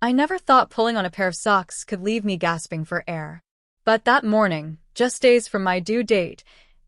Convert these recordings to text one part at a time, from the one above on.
I never thought pulling on a pair of socks could leave me gasping for air. But that morning, just days from my due date,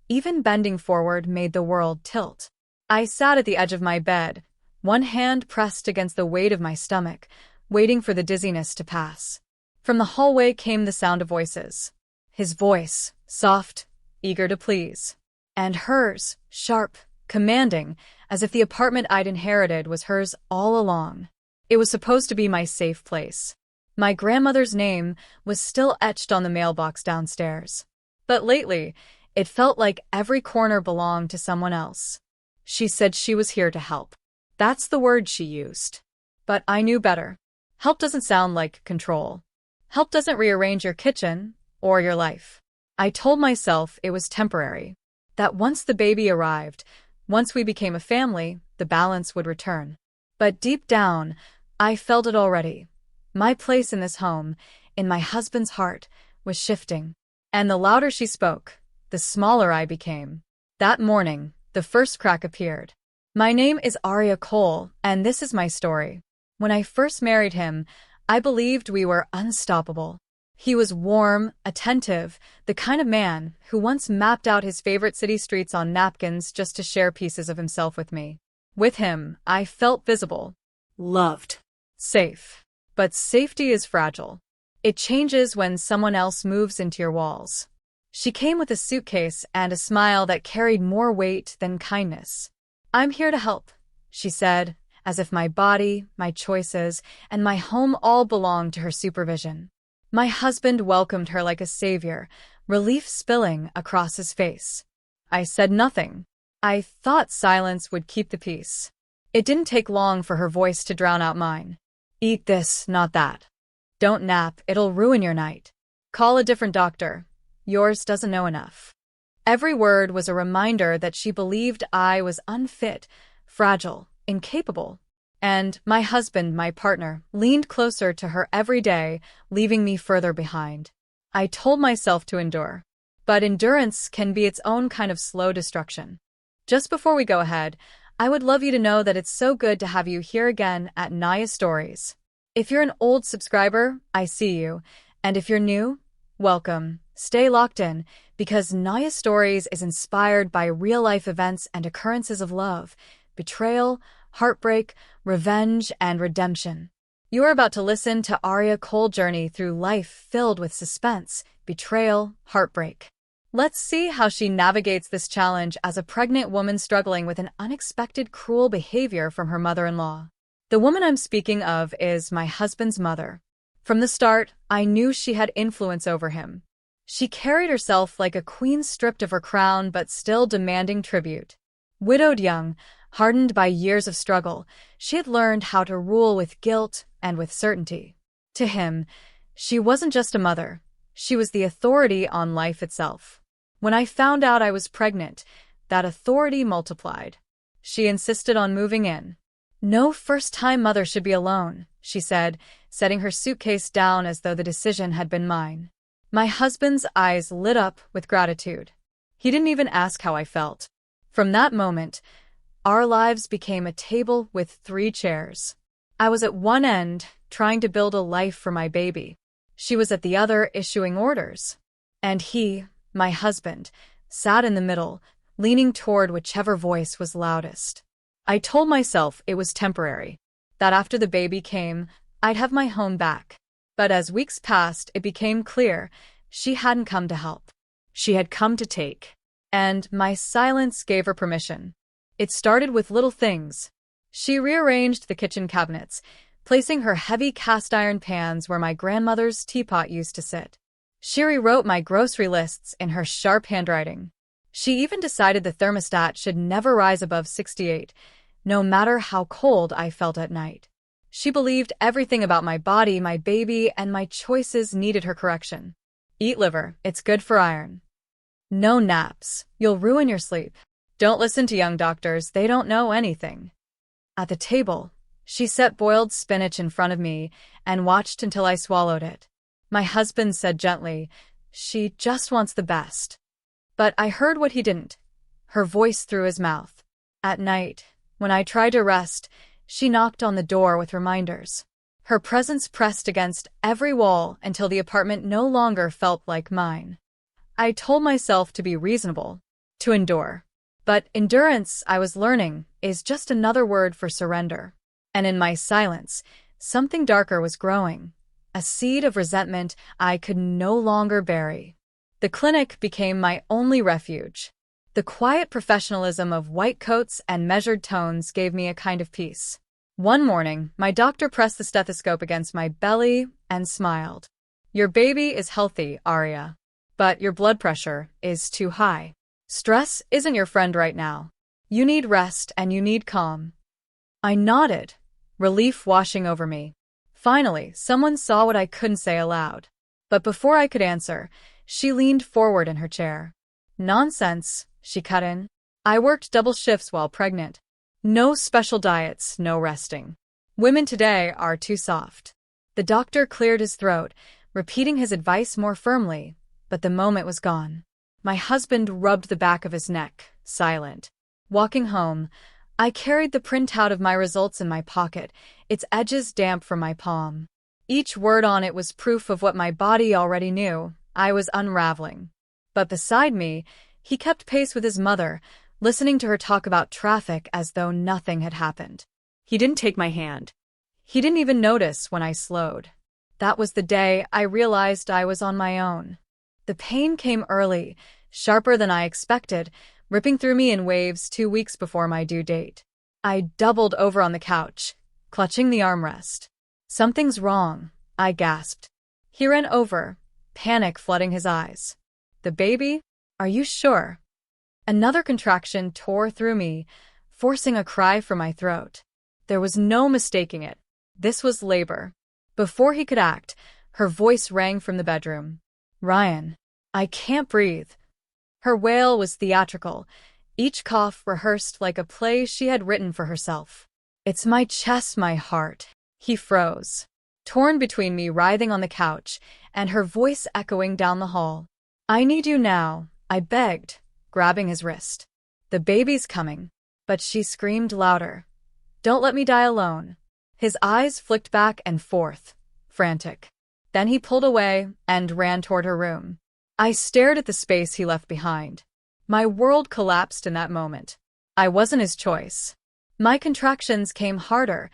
even bending forward made the world tilt. I sat at the edge of my bed, one hand pressed against the weight of my stomach, waiting for the dizziness to pass. From the hallway came the sound of voices. His voice, soft, eager to please. And hers, sharp, commanding, as if the apartment I'd inherited was hers all along. It was supposed to be my safe place. My grandmother's name was still etched on the mailbox downstairs. But lately, it felt like every corner belonged to someone else. She said she was here to help. That's the word she used. But I knew better. Help doesn't sound like control. Help doesn't rearrange your kitchen or your life. I told myself it was temporary. That once the baby arrived, once we became a family, the balance would return. But deep down, I felt it already. My place in this home, in my husband's heart, was shifting. And the louder she spoke, the smaller I became. That morning, the first crack appeared. My name is Aria Cole, and this is my story. When I first married him, I believed we were unstoppable. He was warm, attentive, the kind of man who once mapped out his favorite city streets on napkins just to share pieces of himself with me. With him, I felt visible, loved, safe. But safety is fragile. It changes when someone else moves into your walls. She came with a suitcase and a smile that carried more weight than kindness. "I'm here to help," she said, as if my body, my choices, and my home all belonged to her supervision. My husband welcomed her like a savior, relief spilling across his face. I said nothing. I thought silence would keep the peace. It didn't take long for her voice to drown out mine. "Eat this, not that. Don't nap, it'll ruin your night. Call a different doctor. Yours doesn't know enough." Every word was a reminder that she believed I was unfit, fragile, incapable. And my husband, my partner, leaned closer to her every day, leaving me further behind. I told myself to endure. But endurance can be its own kind of slow destruction. Just before we go ahead, I would love you to know that it's so good to have you here again at Naya Stories. If you're an old subscriber, I see you. And if you're new, welcome. Stay locked in, because Naya Stories is inspired by real-life events and occurrences of love, betrayal, heartbreak, revenge, and redemption. You are about to listen to Aria Cole's journey through life filled with suspense, betrayal, heartbreak. Let's see how she navigates this challenge as a pregnant woman struggling with an unexpected cruel behavior from her mother-in-law. The woman I'm speaking of is my husband's mother. From the start, I knew she had influence over him. She carried herself like a queen stripped of her crown but still demanding tribute. Widowed young, hardened by years of struggle, she had learned how to rule with guilt and with certainty. To him, she wasn't just a mother. She was the authority on life itself. When I found out I was pregnant, that authority multiplied. She insisted on moving in. "No first-time mother should be alone," she said, setting her suitcase down as though the decision had been mine. My husband's eyes lit up with gratitude. He didn't even ask how I felt. From that moment, our lives became a table with 3 chairs. I was at one end, trying to build a life for my baby. She was at the other, issuing orders. And he, my husband, sat in the middle, leaning toward whichever voice was loudest. I told myself it was temporary, that after the baby came, I'd have my home back. But as weeks passed, it became clear she hadn't come to help. She had come to take. And my silence gave her permission. It started with little things. She rearranged the kitchen cabinets, placing her heavy cast-iron pans where my grandmother's teapot used to sit. She rewrote my grocery lists in her sharp handwriting. She even decided the thermostat should never rise above 68, no matter how cold I felt at night. She believed everything about my body, my baby, and my choices needed her correction. "Eat liver, it's good for iron. No naps, you'll ruin your sleep. Don't listen to young doctors, they don't know anything." At the table, she set boiled spinach in front of me and watched until I swallowed it. My husband said gently, "She just wants the best." But I heard what he didn't. Her voice through his mouth. At night, when I tried to rest, she knocked on the door with reminders. Her presence pressed against every wall until the apartment no longer felt like mine. I told myself to be reasonable, to endure. But endurance, I was learning, is just another word for surrender. And in my silence, something darker was growing, a seed of resentment I could no longer bury. The clinic became my only refuge. The quiet professionalism of white coats and measured tones gave me a kind of peace. One morning, my doctor pressed the stethoscope against my belly and smiled. "Your baby is healthy, Aria. But your blood pressure is too high. Stress isn't your friend right now. You need rest and you need calm." I nodded, relief washing over me. Finally, someone saw what I couldn't say aloud. But before I could answer, she leaned forward in her chair. "Nonsense," she cut in. "I worked double shifts while pregnant. No special diets, no resting. Women today are too soft." The doctor cleared his throat, repeating his advice more firmly, but the moment was gone. My husband rubbed the back of his neck, silent. Walking home, I carried the printout of my results in my pocket, its edges damp from my palm. Each word on it was proof of what my body already knew. I was unraveling. But beside me, he kept pace with his mother, listening to her talk about traffic as though nothing had happened. He didn't take my hand. He didn't even notice when I slowed. That was the day I realized I was on my own. The pain came early, sharper than I expected, ripping through me in waves 2 weeks before my due date. I doubled over on the couch, clutching the armrest. "Something's wrong," I gasped. He ran over, panic flooding his eyes. "The baby? Are you sure?" Another contraction tore through me, forcing a cry from my throat. There was no mistaking it. This was labor. Before he could act, her voice rang from the bedroom. "Ryan, I can't breathe." Her wail was theatrical, each cough rehearsed like a play she had written for herself. "It's my chest, my heart." He froze, torn between me writhing on the couch, and her voice echoing down the hall. "I need you now," I begged, grabbing his wrist. "The baby's coming." But she screamed louder. "Don't let me die alone." His eyes flicked back and forth, frantic. Then he pulled away and ran toward her room. I stared at the space he left behind. My world collapsed in that moment. I wasn't his choice. My contractions came harder,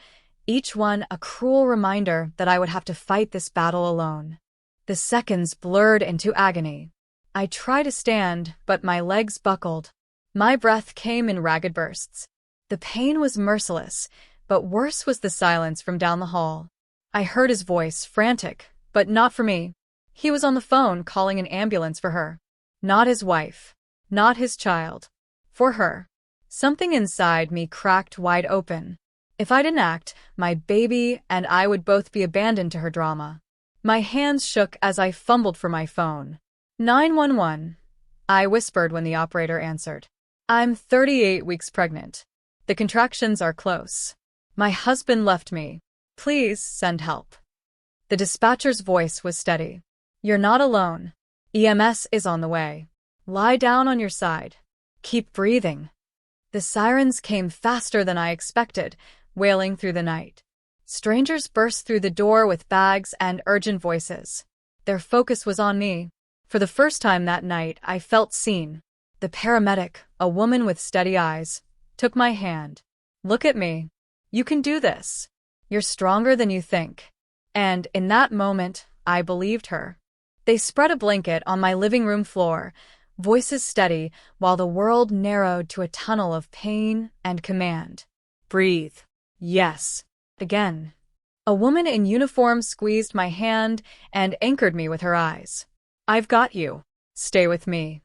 each one a cruel reminder that I would have to fight this battle alone. The seconds blurred into agony. I tried to stand, but my legs buckled. My breath came in ragged bursts. The pain was merciless, but worse was the silence from down the hall. I heard his voice, frantic, but not for me. He was on the phone calling an ambulance for her. Not his wife. Not his child. For her. Something inside me cracked wide open. If I didn't act, my baby and I would both be abandoned to her drama. My hands shook as I fumbled for my phone. 911. I whispered when the operator answered. "I'm 38 weeks pregnant. The contractions are close. My husband left me. Please send help." The dispatcher's voice was steady. "You're not alone. EMS is on the way. Lie down on your side. Keep breathing." The sirens came faster than I expected, wailing through the night. Strangers burst through the door with bags and urgent voices. Their focus was on me. For the first time that night, I felt seen. The paramedic, a woman with steady eyes, took my hand. "Look at me. You can do this. You're stronger than you think." And in that moment, I believed her. They spread a blanket on my living room floor, voices steady, while the world narrowed to a tunnel of pain and command. "Breathe." "Yes." Again. A woman in uniform squeezed my hand and anchored me with her eyes. "I've got you. Stay with me."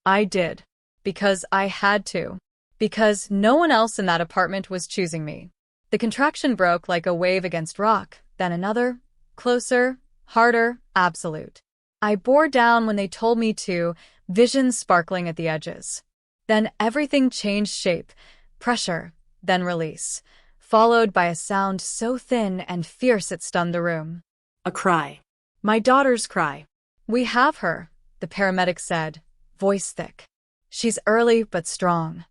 I did. Because I had to. Because no one else in that apartment was choosing me. The contraction broke like a wave against rock, then another, closer, harder, absolute. I bore down when they told me to, visions sparkling at the edges. Then everything changed shape, pressure, then release, followed by a sound so thin and fierce it stunned the room. A cry. My daughter's cry. "We have her," the paramedic said, voice thick. "She's early but strong."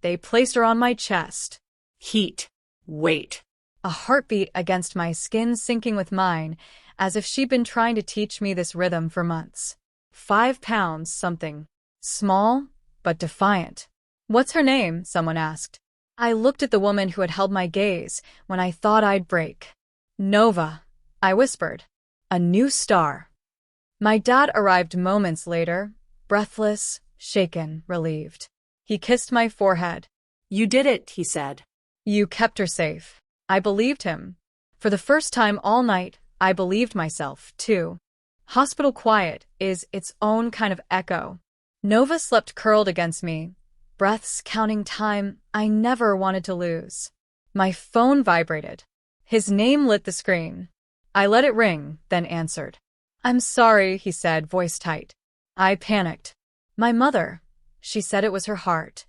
They placed her on my chest. Heat. Weight. a heartbeat against my skin syncing with mine, as if she'd been trying to teach me this rhythm for months. 5 pounds something. Small, but defiant. "What's her name?" someone asked. I looked at the woman who had held my gaze when I thought I'd break. "Nova," I whispered. "A new star." My dad arrived moments later, breathless, shaken, relieved. He kissed my forehead. "You did it," he said. "You kept her safe." I believed him. For the first time all night, I believed myself, too. Hospital quiet is its own kind of echo. Nova slept curled against me, breaths counting time I never wanted to lose. My phone vibrated. His name lit the screen. I let it ring, then answered. "I'm sorry," he said, voice tight. I panicked. "My mother." She said it was her heart.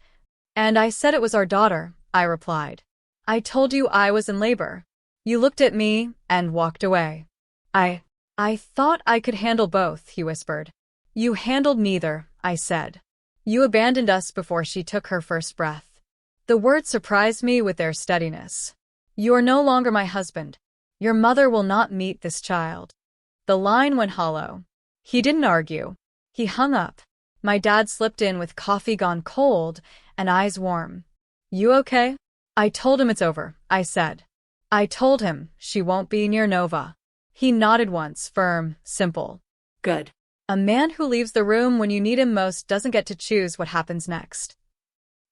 "And I said it was our daughter," I replied. "I told you I was in labor." You looked at me and walked away. I thought I could handle both," he whispered. "You handled neither," I said. "You abandoned us before she took her first breath." The words surprised me with their steadiness. "You are no longer my husband. Your mother will not meet this child." The line went hollow. He didn't argue. He hung up. My dad slipped in with coffee gone cold and eyes warm. "You okay?" "I told him it's over," I said. I told him she won't be near Nova. He nodded once, firm, simple. "Good." A man who leaves the room when you need him most doesn't get to choose what happens next.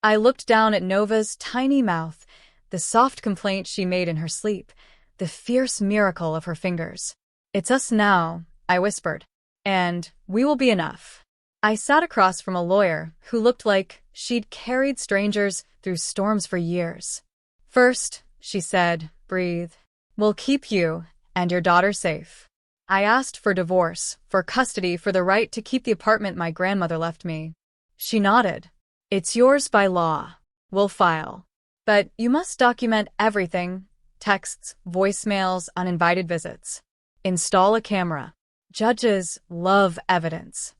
I looked down at Nova's tiny mouth, the soft complaint she made in her sleep, the fierce miracle of her fingers. "It's us now," I whispered. "And we will be enough." I sat across from a lawyer who looked like she'd carried strangers through storms for years. "First," she said, "breathe. We'll keep you and your daughter safe." I asked for divorce, for custody, for the right to keep the apartment my grandmother left me. She nodded. "It's yours by law. We'll file. But you must document everything: texts, voicemails, uninvited visits. Install a camera. Judges love evidence."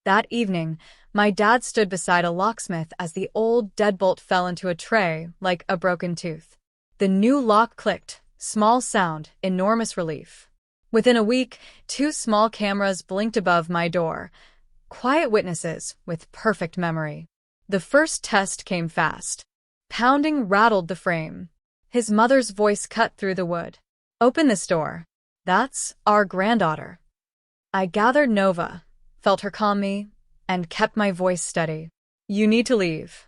That evening, my dad stood beside a locksmith as the old deadbolt fell into a tray like a broken tooth. The new lock clicked, small sound, enormous relief. Within a week, 2 small cameras blinked above my door. Quiet witnesses with perfect memory. The first test came fast. Pounding rattled the frame. His mother's voice cut through the wood. "Open this door. That's our granddaughter." I gathered Nova, felt her calm me, and kept my voice steady. "You need to leave."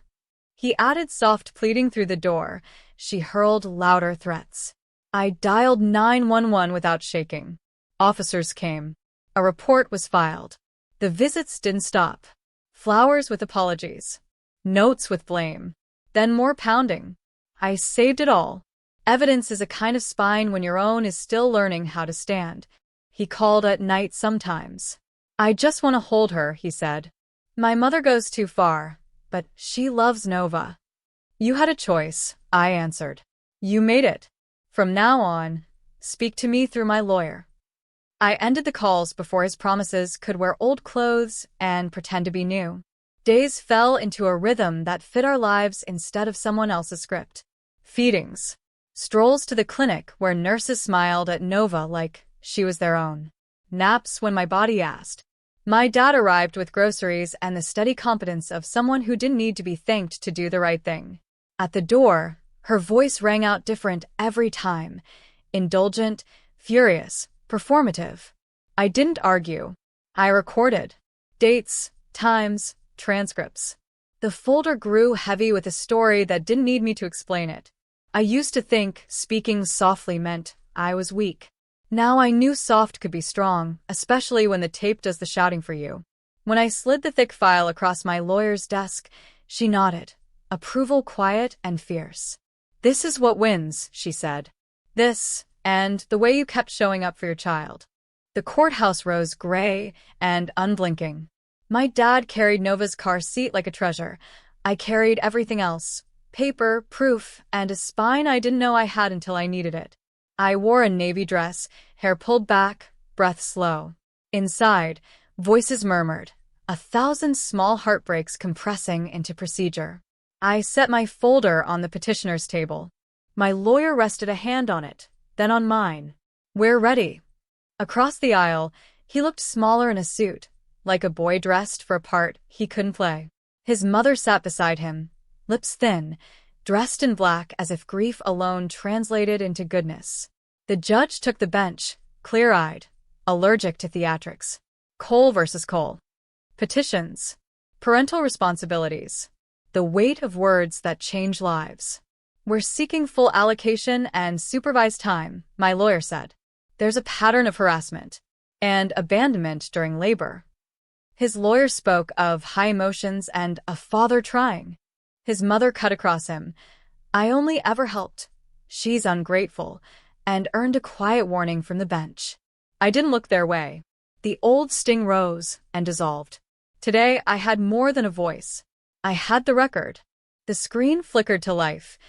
He added soft pleading through the door. She hurled louder threats. I dialed 911 without shaking. Officers came. A report was filed. The visits didn't stop. Flowers with apologies. Notes with blame. Then more pounding. I saved it all. Evidence is a kind of spine when your own is still learning how to stand. He called at night sometimes. "I just want to hold her," he said. "My mother goes too far, but she loves Nova." "You had a choice," I answered. "You made it. From now on, speak to me through my lawyer." I ended the calls before his promises could wear old clothes and pretend to be new. Days fell into a rhythm that fit our lives instead of someone else's script. Feedings. Strolls to the clinic where nurses smiled at Nova like she was their own. Naps when my body asked. My dad arrived with groceries and the steady competence of someone who didn't need to be thanked to do the right thing. At the door, her voice rang out different every time. Indulgent, furious, performative. I didn't argue. I recorded. Dates, times, transcripts. The folder grew heavy with a story that didn't need me to explain it. I used to think speaking softly meant I was weak. Now I knew soft could be strong, especially when the tape does the shouting for you. When I slid the thick file across my lawyer's desk, she nodded, approval quiet and fierce. "This is what wins," she said. "This, and the way you kept showing up for your child." The courthouse rose gray and unblinking. My dad carried Nova's car seat like a treasure. I carried everything else: paper, proof, and a spine I didn't know I had until I needed it. I wore a navy dress, hair pulled back, breath slow. Inside, voices murmured, 1,000 small heartbreaks compressing into procedure. I set my folder on the petitioner's table. My lawyer rested a hand on it, then on mine. "We're ready." Across the aisle, he looked smaller in a suit, like a boy dressed for a part he couldn't play. His mother sat beside him, lips thin, dressed in black as if grief alone translated into goodness. The judge took the bench, clear-eyed, allergic to theatrics. Cole versus Cole. Petitions. Parental responsibilities. The weight of words that change lives. "We're seeking full allocation and supervised time," my lawyer said. "There's a pattern of harassment and abandonment during labor." His lawyer spoke of high emotions and a father trying. His mother cut across him. "I only ever helped. She's ungrateful," and earned a quiet warning from the bench. I didn't look their way. The old sting rose and dissolved. Today I had more than a voice. I had the record. The screen flickered to life,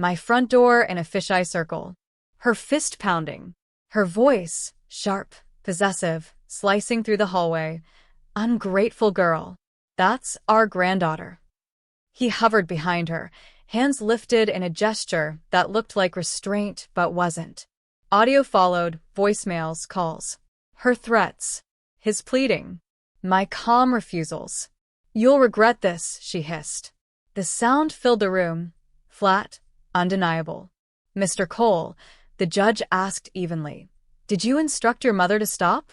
my front door in a fisheye circle. Her fist pounding. Her voice, sharp, possessive, slicing through the hallway. "Ungrateful girl. That's our granddaughter." He hovered behind her, hands lifted in a gesture that looked like restraint but wasn't. Audio followed, voicemails, calls. Her threats. His pleading. My calm refusals. "You'll regret this," she hissed. The sound filled the room, flat, undeniable. "Mr. Cole," the judge asked evenly, "did you instruct your mother to stop?"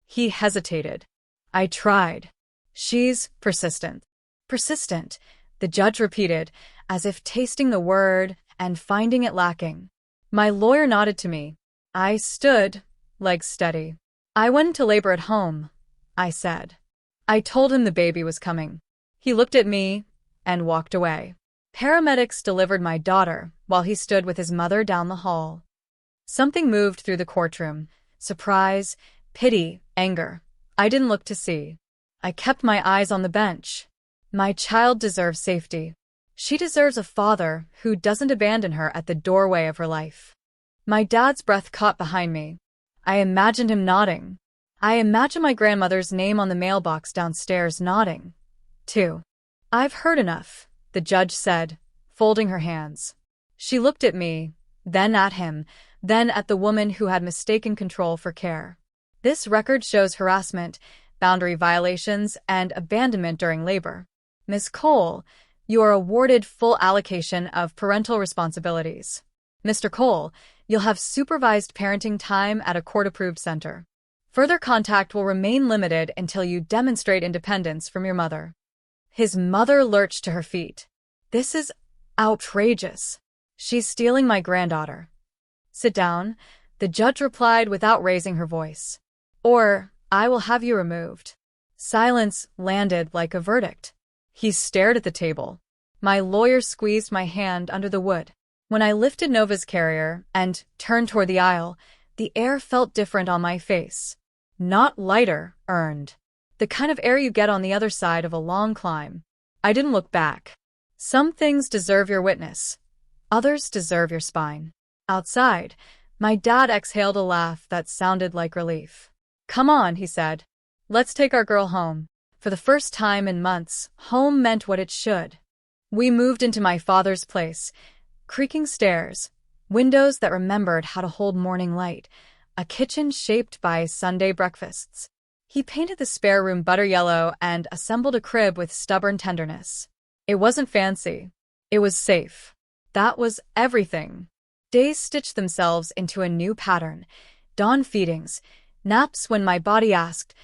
He hesitated. "I tried." "She's persistent." "Persistent," the judge repeated, as if tasting the word and finding it lacking. My lawyer nodded to me. I stood, legs steady. "I went into labor at home," I said. I told him the baby was coming. He looked at me and walked away. Paramedics delivered my daughter while he stood with his mother down the hall. Something moved through the courtroom. Surprise, pity, anger. I didn't look to see. I kept my eyes on the bench. My child deserves safety. She deserves a father who doesn't abandon her at the doorway of her life. My dad's breath caught behind me. I imagined him nodding. I imagined my grandmother's name on the mailbox downstairs nodding, too. "I've heard enough," the judge said, folding her hands. She looked at me, then at him, then at the woman who had mistaken control for care. "This record shows harassment, boundary violations, and abandonment during labor. Ms. Cole, you are awarded full allocation of parental responsibilities. Mr. Cole, you'll have supervised parenting time at a court-approved center. Further contact will remain limited until you demonstrate independence from your mother." His mother lurched to her feet. "This is outrageous. She's stealing my granddaughter." "Sit down," the judge replied without raising her voice. "Or I will have you removed." Silence landed like a verdict. He stared at the table. My lawyer squeezed my hand under the wood. When I lifted Nova's carrier and turned toward the aisle, the air felt different on my face. Not lighter, earned. The kind of air you get on the other side of a long climb. I didn't look back. Some things deserve your witness. Others deserve your spine. Outside, my dad exhaled a laugh that sounded like relief. "Come on," he said. "Let's take our girl home." For the first time in months, home meant what it should. We moved into my father's place. Creaking stairs, windows that remembered how to hold morning light, a kitchen shaped by Sunday breakfasts. He painted the spare room butter yellow and assembled a crib with stubborn tenderness. It wasn't fancy. It was safe. That was everything. Days stitched themselves into a new pattern. Dawn feedings, naps when my body asked,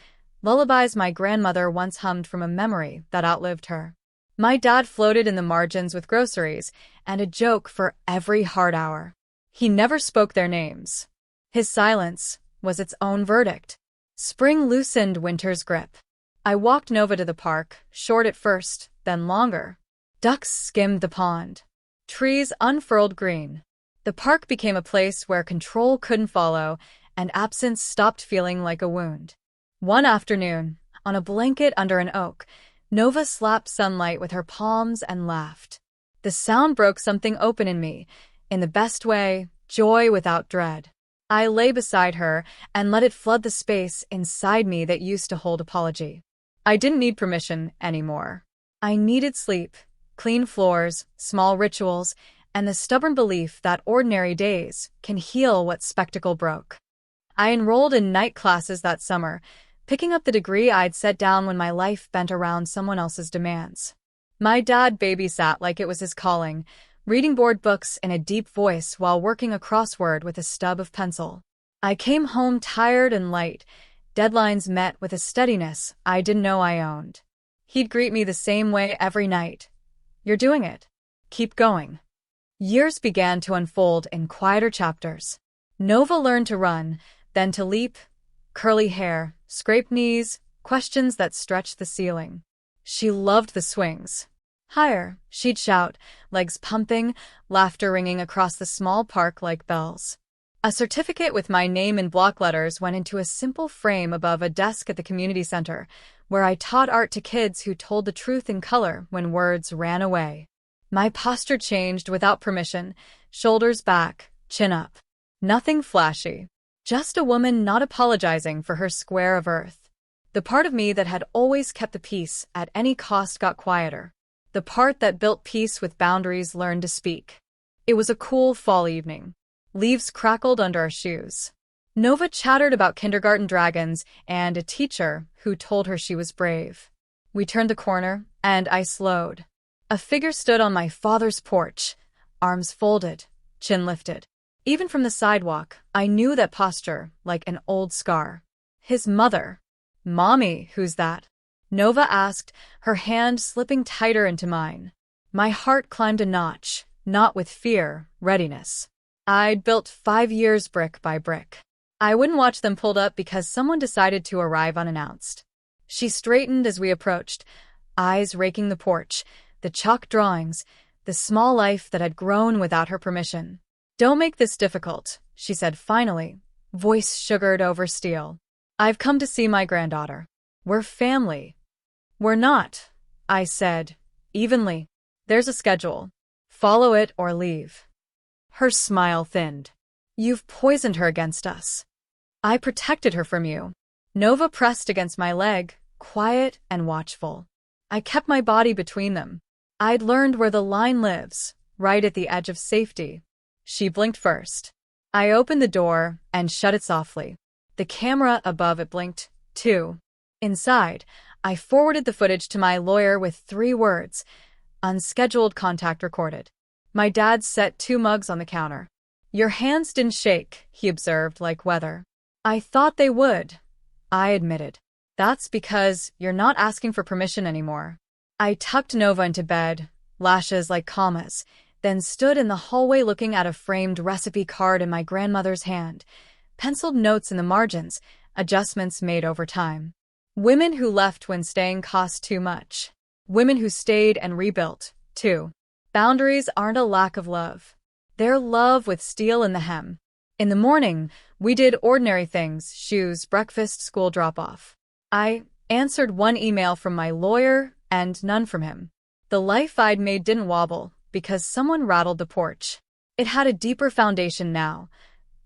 lullabies my grandmother once hummed from a memory that outlived her. My dad floated in the margins with groceries and a joke for every hard hour. He never spoke their names. His silence was its own verdict. Spring loosened winter's grip. I walked Nova to the park, short at first, then longer. Ducks skimmed the pond. Trees unfurled green. The park became a place where control couldn't follow, and absence stopped feeling like a wound. One afternoon, on a blanket under an oak, Nova slapped sunlight with her palms and laughed. The sound broke something open in me, in the best way, joy without dread. I lay beside her and let it flood the space inside me that used to hold apology. I didn't need permission anymore. I needed sleep, clean floors, small rituals, and the stubborn belief that ordinary days can heal what spectacle broke. I enrolled in night classes that summer, picking up the degree I'd set down when my life bent around someone else's demands. My dad babysat like it was his calling, reading board books in a deep voice while working a crossword with a stub of pencil. I came home tired and light, deadlines met with a steadiness I didn't know I owned. He'd greet me the same way every night. "You're doing it. Keep going." Years began to unfold in quieter chapters. Nova learned to run, then to leap, curly hair, scraped knees, questions that stretched the ceiling. She loved the swings. "Higher," she'd shout, legs pumping, laughter ringing across the small park like bells. A certificate with my name in block letters went into a simple frame above a desk at the community center, where I taught art to kids who told the truth in color when words ran away. My posture changed without permission, shoulders back, chin up. Nothing flashy. Just a woman not apologizing for her square of earth. The part of me that had always kept the peace at any cost got quieter. The part that built peace with boundaries learned to speak. It was a cool fall evening. Leaves crackled under our shoes. Nova chattered about kindergarten dragons and a teacher who told her she was brave. We turned the corner, and I slowed. A figure stood on my father's porch, arms folded, chin lifted. Even from the sidewalk, I knew that posture like an old scar. His mother. "Mommy, who's that?" Nova asked, her hand slipping tighter into mine. My heart climbed a notch, not with fear, readiness. I'd built 5 years brick by brick. I wouldn't watch them pulled up because someone decided to arrive unannounced. She straightened as we approached, eyes raking the porch, the chalk drawings, the small life that had grown without her permission. "Don't make this difficult," she said finally, voice sugared over steel. "I've come to see my granddaughter. We're family." "We're not," I said, evenly. "There's a schedule. Follow it or leave." Her smile thinned. "You've poisoned her against us." "I protected her from you." Nova pressed against my leg, quiet and watchful. I kept my body between them. I'd learned where the line lives, right at the edge of safety. She blinked first. I opened the door and shut it softly. The camera above it blinked, too. Inside, I forwarded the footage to my lawyer with 3 words: "Unscheduled contact recorded." My dad set 2 mugs on the counter. "Your hands didn't shake," he observed, like weather. "I thought they would," I admitted. "That's because you're not asking for permission anymore." I tucked Nova into bed, lashes like commas, then stood in the hallway looking at a framed recipe card in my grandmother's hand, penciled notes in the margins, adjustments made over time. Women who left when staying cost too much. Women who stayed and rebuilt, too. Boundaries aren't a lack of love. They're love with steel in the hem. In the morning, we did ordinary things: shoes, breakfast, school drop-off. I answered 1 email from my lawyer and none from him. The life I'd made didn't wobble because someone rattled the porch. It had a deeper foundation now.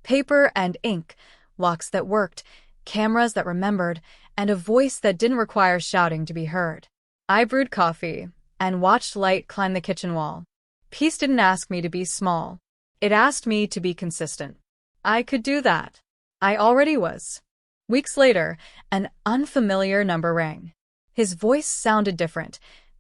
Paper and ink, locks that worked, cameras that remembered, and a voice that didn't require shouting to be heard. I brewed coffee and watched light climb the kitchen wall. Peace didn't ask me to be small. It asked me to be consistent. I could do that. I already was. Weeks later, an unfamiliar number rang. His voice sounded different,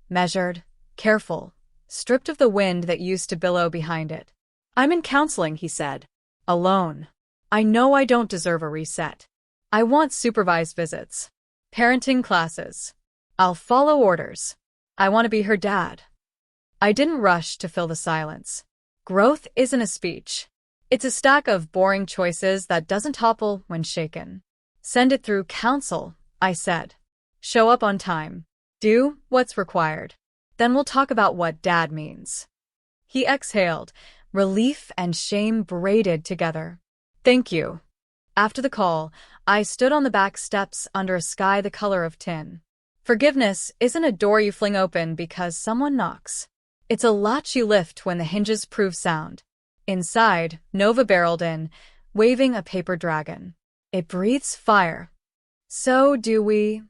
measured, careful, stripped of the wind that used to billow behind it. "I'm in counseling," he said. "Alone. I know I don't deserve a reset. I want supervised visits. Parenting classes. I'll follow orders. I want to be her dad." I didn't rush to fill the silence. Growth isn't a speech. It's a stack of boring choices that doesn't topple when shaken. "Send it through counsel," I said. "Show up on time. Do what's required. Then we'll talk about what dad means." He exhaled, relief and shame braided together. "Thank you." After the call, I stood on the back steps under a sky the color of tin. Forgiveness isn't a door you fling open because someone knocks. It's a latch you lift when the hinges prove sound. Inside, Nova barreled in, waving a paper dragon. "It breathes fire." "So do we,"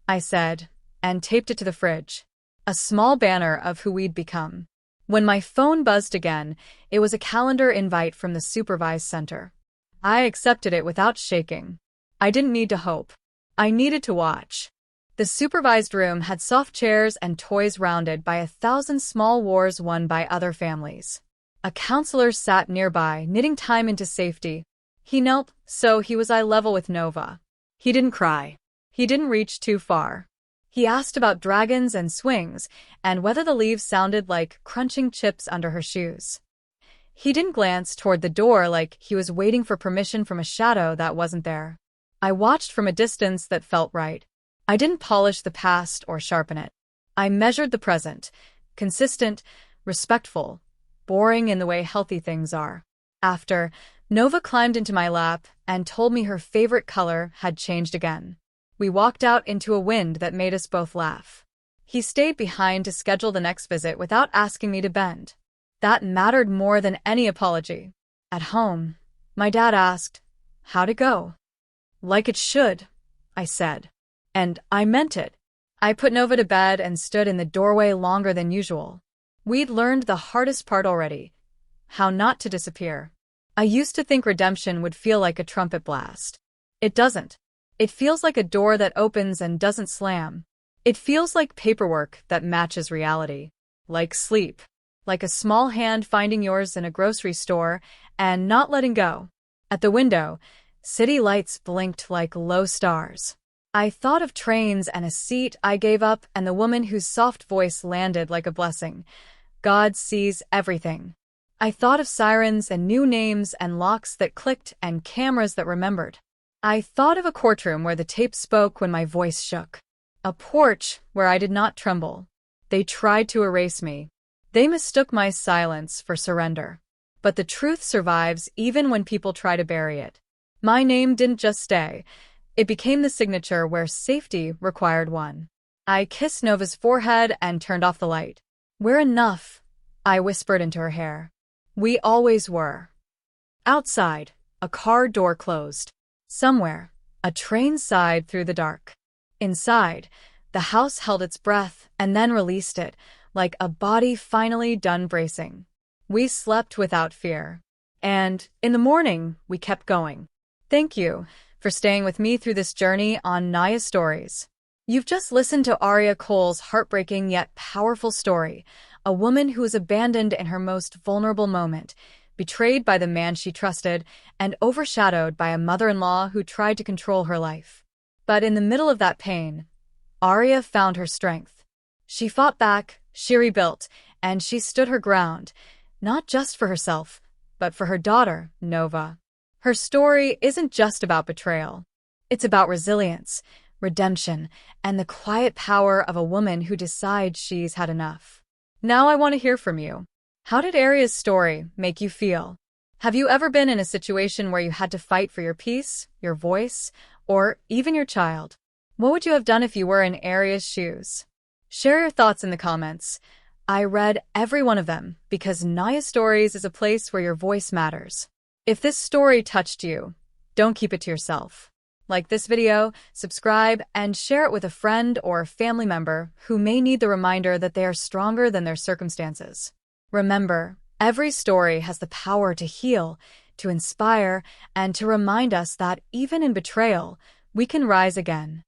I said, and taped it to the fridge. A small banner of who we'd become. When my phone buzzed again, it was a calendar invite from the supervised center. I accepted it without shaking. I didn't need to hope. I needed to watch. The supervised room had soft chairs and toys rounded by 1,000 small wars won by other families. A counselor sat nearby, knitting time into safety. He knelt, so he was eye level with Nova. He didn't cry. He didn't reach too far. He asked about dragons and swings, and whether the leaves sounded like crunching chips under her shoes. He didn't glance toward the door like he was waiting for permission from a shadow that wasn't there. I watched from a distance that felt right. I didn't polish the past or sharpen it. I measured the present, consistent, respectful, boring in the way healthy things are. After, Nova climbed into my lap and told me her favorite color had changed again. We walked out into a wind that made us both laugh. He stayed behind to schedule the next visit without asking me to bend. That mattered more than any apology. At home, my dad asked, "How'd it go?" "Like it should," I said. And I meant it. I put Nova to bed and stood in the doorway longer than usual. We'd learned the hardest part already: how not to disappear. I used to think redemption would feel like a trumpet blast. It doesn't. It feels like a door that opens and doesn't slam. It feels like paperwork that matches reality. Like sleep. Like a small hand finding yours in a grocery store and not letting go. At the window, city lights blinked like low stars. I thought of trains and a seat I gave up and the woman whose soft voice landed like a blessing. God sees everything. I thought of sirens and new names and locks that clicked and cameras that remembered. I thought of a courtroom where the tape spoke when my voice shook. A porch where I did not tremble. They tried to erase me. They mistook my silence for surrender. But the truth survives even when people try to bury it. My name didn't just stay. It became the signature where safety required one. I kissed Nova's forehead and turned off the light. "We're enough," I whispered into her hair. We always were. Outside, a car door closed. Somewhere, a train sighed through the dark. Inside, the house held its breath and then released it, like a body finally done bracing. We slept without fear. And, in the morning, we kept going. Thank you for staying with me through this journey on Naya Stories. You've just listened to Aria Cole's heartbreaking yet powerful story, a woman who was abandoned in her most vulnerable moment, betrayed by the man she trusted, and overshadowed by a mother-in-law who tried to control her life. But in the middle of that pain, Aria found her strength. She fought back, she rebuilt, and she stood her ground, not just for herself, but for her daughter, Nova. Her story isn't just about betrayal. It's about resilience, redemption, and the quiet power of a woman who decides she's had enough. Now I want to hear from you. How did Aria's story make you feel? Have you ever been in a situation where you had to fight for your peace, your voice, or even your child? What would you have done if you were in Aria's shoes? Share your thoughts in the comments. I read every one of them because Naya Stories is a place where your voice matters. If this story touched you, don't keep it to yourself. Like this video, subscribe, and share it with a friend or family member who may need the reminder that they are stronger than their circumstances. Remember, every story has the power to heal, to inspire, and to remind us that even in betrayal, we can rise again.